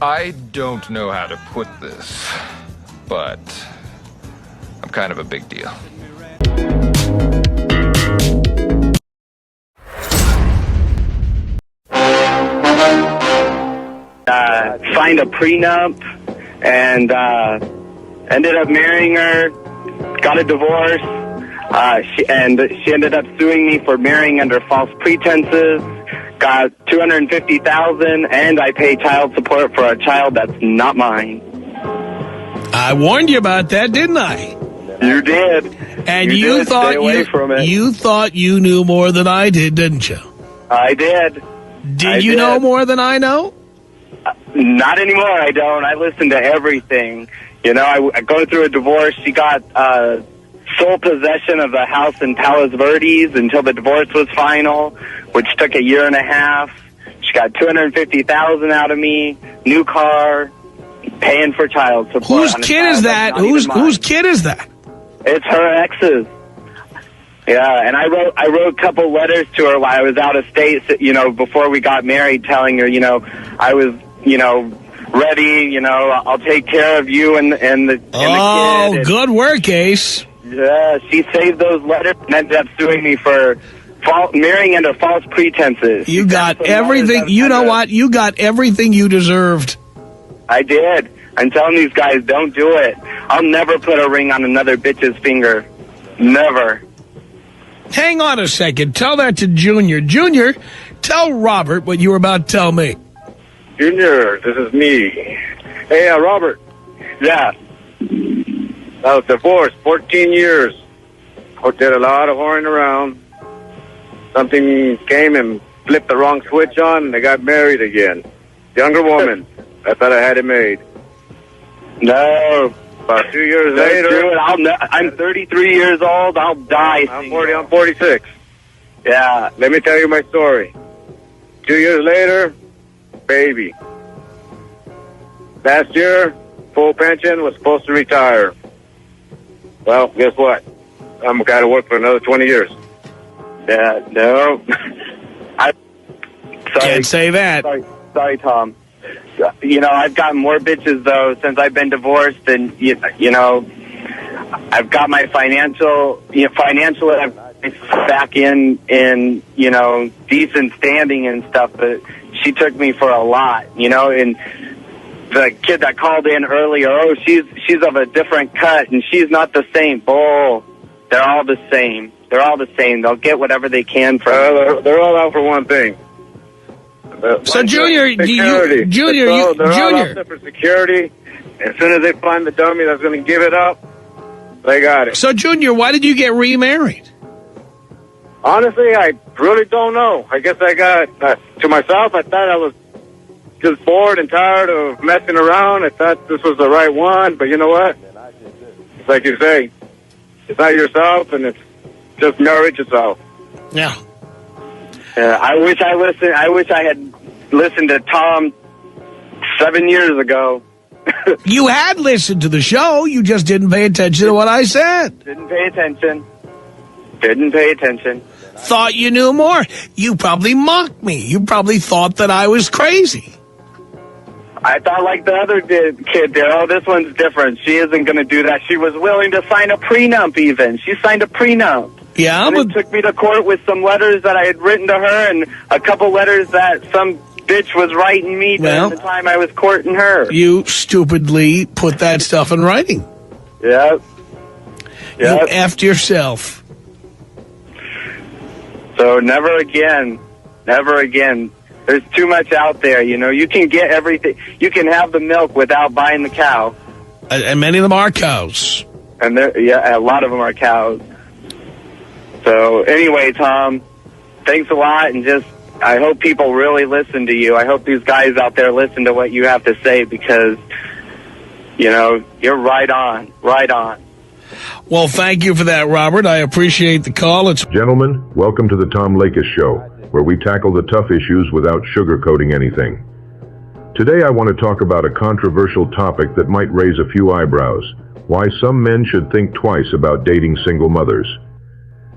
I don't know how to put this, but I'm kind of a big deal. Signed a prenup and ended up marrying her, got a divorce, she ended up suing me for marrying under false pretenses, got $250,000, and I pay child support for a child that's not mine. I warned you about that, didn't I? You did. And you you thought you thought you knew more than I did, didn't you? I did. Did you know more than I know? Not anymore, I don't. I listen to everything. You know, I go through a divorce. She got sole possession of the house in Palos Verdes until the divorce was final, which took a year and a half. She got $250,000 out of me, new car, paying for child support. Whose kid is that? Whose kid is that? It's her ex's. Yeah, and I wrote a couple letters to her while I was out of state, you know, before we got married, telling her, you know, I was, you know, ready, you know, I'll take care of you and the kid. Oh, good work, Ace. Yeah, she saved those letters and ended up suing me for marrying under false pretenses. You got everything. You know what? You got everything you deserved. I did. I'm telling these guys, don't do it. I'll never put a ring on another bitch's finger. Never. Hang on a second. Tell that to Junior. Junior, tell Robert what you were about to tell me. Junior, this is me. Hey, Robert. Yeah. I was divorced 14 years. I did a lot of whoring around. Something came and flipped the wrong switch on, and I got married again. Younger woman. I thought I had it made. No. About 2 years later. I'm 33 years old. I'll die. I'm 40. I'm 46. Yeah. Let me tell you my story. 2 years later, baby. Last year, full pension, was supposed to retire. Well, guess what? I'm got to work for another 20 years. Yeah, no. Can't say that. Sorry, Tom. You know, I've gotten more bitches, though, since I've been divorced, and, you know, I've got my financial back in, you know, decent standing and stuff, but she took me for a lot, you know, and the kid that called in earlier, oh, she's of a different cut, and she's not the same. Oh, they're all the same. They're all the same. They'll get whatever they can from they're all out for one thing. So, Junior, Junior, all out for security. As soon as they find the dummy that's going to give it up, they got it. So, Junior, why did you get remarried? Honestly, I really don't know. I guess I got, to myself, I thought I was just bored and tired of messing around. I thought this was the right one, but you know what? It's like you say, it's not yourself, and it's just marriage itself. Yeah. I wish I had listened to Tom 7 years ago. You had listened to the show. You just didn't pay attention to what I said. Didn't pay attention. Thought you knew more. You probably mocked me. You probably thought that I was crazy. I thought like the other kid did. Oh, this one's different. She isn't going to do that. She was willing to sign a prenup even. She signed a prenup. Yeah, and it took me to court with some letters that I had written to her and a couple letters that some bitch was writing me during the time I was courting her. You stupidly put that stuff in writing. Yep. You effed yourself. So never again. Never again. There's too much out there, you know. You can get everything. You can have the milk without buying the cow. And many of them are cows. And a lot of them are cows. So anyway, Tom, thanks a lot, and I hope people really listen to you. I hope these guys out there listen to what you have to say because, you know, you're right on, right on. Well, thank you for that, Robert. I appreciate the call. Gentlemen, welcome to the Tom Leykis Show, where we tackle the tough issues without sugarcoating anything. Today I want to talk about a controversial topic that might raise a few eyebrows, why some men should think twice about dating single mothers.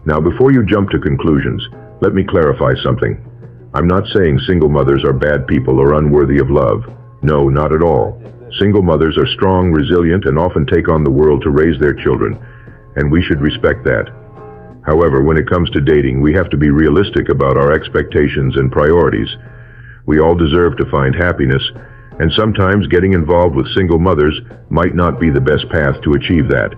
Now, before you jump to conclusions, let me clarify something. I'm not saying single mothers are bad people or unworthy of love. No, not at all. Single mothers are strong, resilient, and often take on the world to raise their children, and we should respect that. However, when it comes to dating, we have to be realistic about our expectations and priorities. We all deserve to find happiness, and sometimes getting involved with single mothers might not be the best path to achieve that.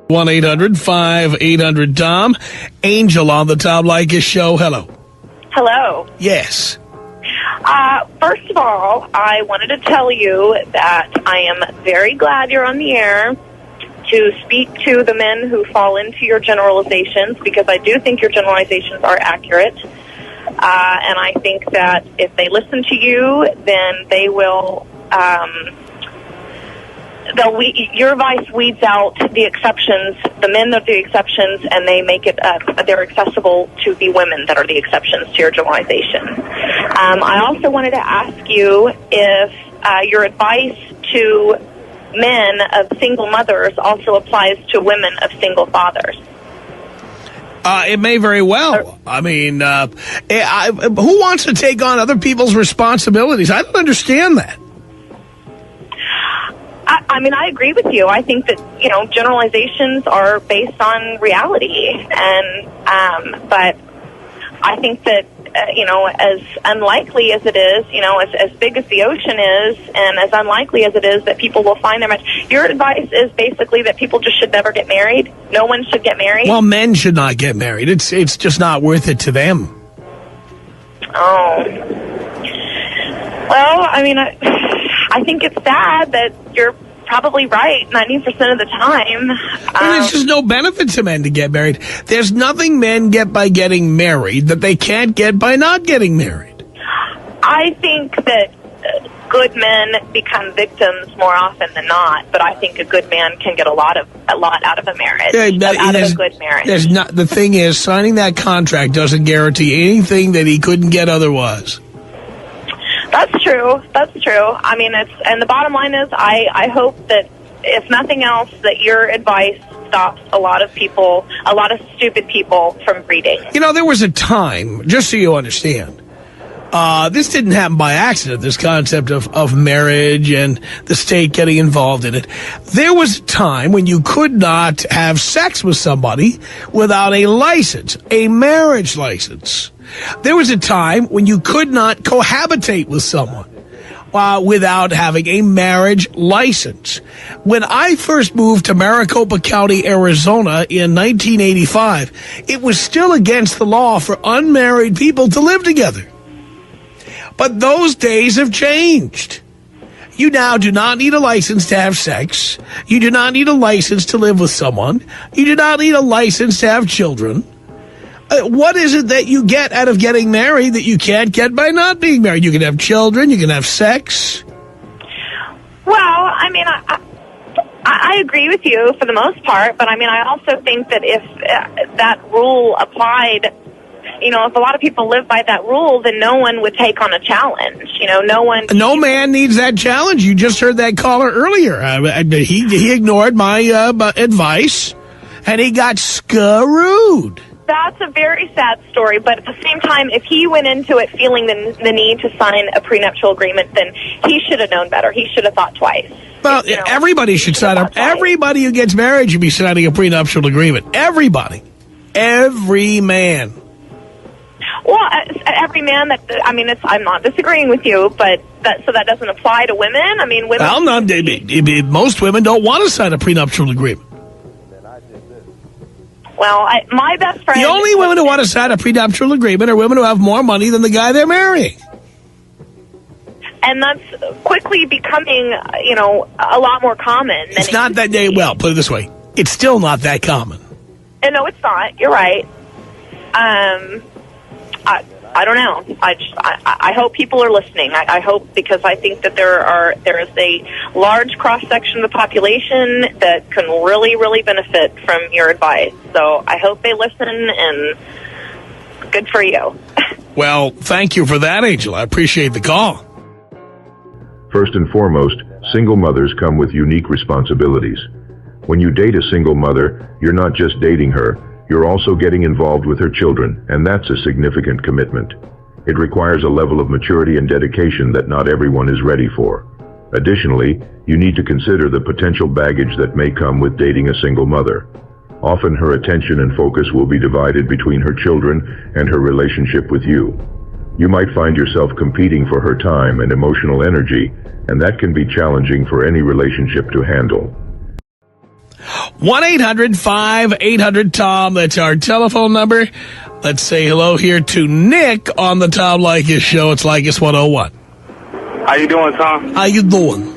1-800-5800-TOM. Angel on the Tom Leykis Show. Hello. Hello. Yes. First of all, I wanted to tell you that I am very glad you're on the air to speak to the men who fall into your generalizations, because I do think your generalizations are accurate. And I think that if they listen to you, then they will... your advice weeds out the exceptions, the men that are the exceptions, and they make it they're accessible to the women that are the exceptions to your generalization. I also wanted to ask you if your advice to men of single mothers also applies to women of single fathers. It may very well. I mean, who wants to take on other people's responsibilities? I don't understand that. I mean, I agree with you. I think that, generalizations are based on reality. And, but I think that, as unlikely as it is, as big as the ocean is, and as unlikely as it is that people will find their match. Your advice is basically that people just should never get married. No one should get married. Well, men should not get married. It's just not worth it to them. Oh. Well, I mean, I think it's sad that you're probably right 90% of the time. There's just no benefit to men to get married. There's nothing men get by getting married that they can't get by not getting married. I think that good men become victims more often than not, but I think a good man can get a lot out of a marriage, out of a good marriage. The thing is, signing that contract doesn't guarantee anything that he couldn't get otherwise. That's true. I mean, and the bottom line is, I hope that, if nothing else, that your advice stops a lot of stupid people from breeding. There was a time, just so you understand, this didn't happen by accident, this concept of marriage and the state getting involved in it. There was a time when you could not have sex with somebody without a license, a marriage license. There was a time when you could not cohabitate with someone without having a marriage license. When I first moved to Maricopa County, Arizona in 1985, it was still against the law for unmarried people to live together. But those days have changed. You now do not need a license to have sex. You do not need a license to live with someone. You do not need a license to have children. What is it that you get out of getting married that you can't get by not being married? You can have children, you can have sex. Well, I mean, I agree with you for the most part, but I mean, I also think that if that rule applied, if a lot of people live by that rule, then no one would take on a challenge. No man needs that challenge. You just heard that caller earlier. He ignored my advice, and he got screwed. That's a very sad story, but at the same time, if he went into it feeling the need to sign a prenuptial agreement, then he should have known better. He should have thought twice. Well, everybody should sign up. Everybody who gets married should be signing a prenuptial agreement. Everybody. Every man. Well, every man I'm not disagreeing with you, but that doesn't apply to women? I mean, women... Well, most women don't want to sign a prenuptial agreement. Well, my best friend... The only women who want to sign a prenuptial agreement are women who have more money than the guy they're marrying. And that's quickly becoming, a lot more common. It's not that... Well, put it this way. It's still not that common. No, it's not. You're right. I don't know. I hope people are listening. I hope, because I think that there is a large cross-section of the population that can really, really benefit from your advice. So I hope they listen, and good for you. Well, thank you for that, Angel. I appreciate the call. First and foremost, single mothers come with unique responsibilities. When you date a single mother, you're not just dating her, you're also getting involved with her children, and that's a significant commitment. It requires a level of maturity and dedication that not everyone is ready for. Additionally, you need to consider the potential baggage that may come with dating a single mother. Often her attention and focus will be divided between her children and her relationship with you. You might find yourself competing for her time and emotional energy, and that can be challenging for any relationship to handle. 1-800-5800-TOM. That's our telephone number. Let's say hello here to Nick on the Tom Leykis Show. It's Leykis 101. How you doing, Tom? How you doing?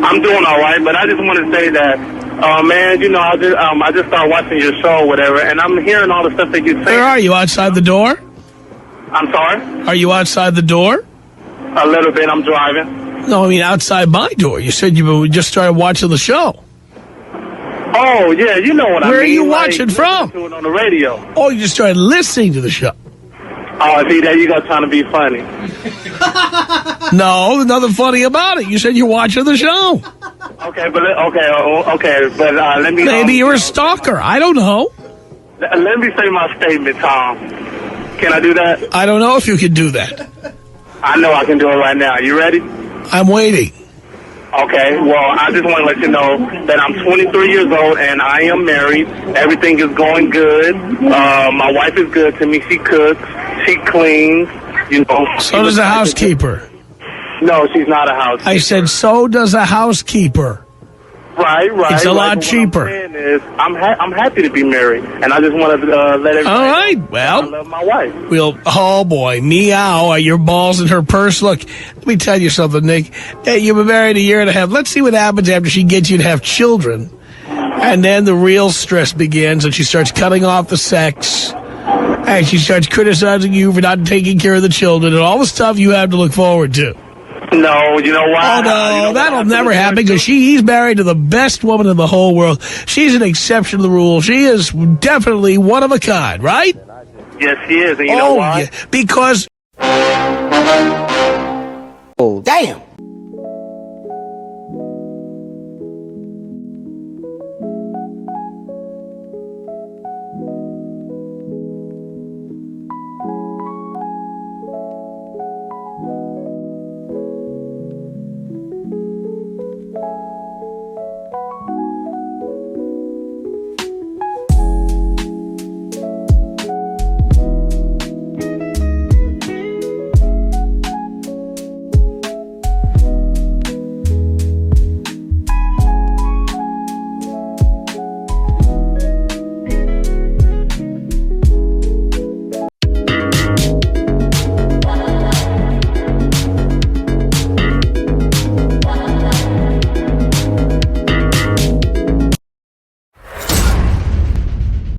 I'm doing all right, but I just want to say that, man, you know, I just started watching your show or whatever, and I'm hearing all the stuff that you say. Where are you? Outside the door? I'm sorry? Are you outside the door? A little bit. I'm driving. No, I mean outside my door. You said you just started watching the show. Oh, yeah, you know what I mean. Where are you watching from? To it on the radio. Oh, you just started listening to the show. Oh, see, there you go, trying to be funny. No, there's nothing funny about it. You said you're watching the show. Okay, but let me... Maybe you're a stalker. I don't know. Let me say my statement, Tom. Can I do that? I don't know if you can do that. I know I can do it right now. You ready? I'm waiting. Okay, well, I just want to let you know that I'm 23 years old and I am married. Everything is going good. My wife is good to me. She cooks. She cleans. You know. So does a housekeeper. No, she's not a housekeeper. I said, so does a housekeeper. Right. It's a lot cheaper. What I'm saying is, I'm happy to be married, and I just want to let everybody All right, know well, I love my wife. Oh boy, meow, are your balls in her purse? Look, let me tell you something, Nick. Hey, you've been married a year and a half. Let's see what happens after she gets you to have children. And then the real stress begins, and she starts cutting off the sex. And she starts criticizing you for not taking care of the children and all the stuff you have to look forward to. No, you know why? Oh, no, that'll never happen because he's married to the best woman in the whole world. She's an exception to the rule. She is definitely one of a kind, right? Yes, she is. And you know why? Yeah, because... Oh, damn.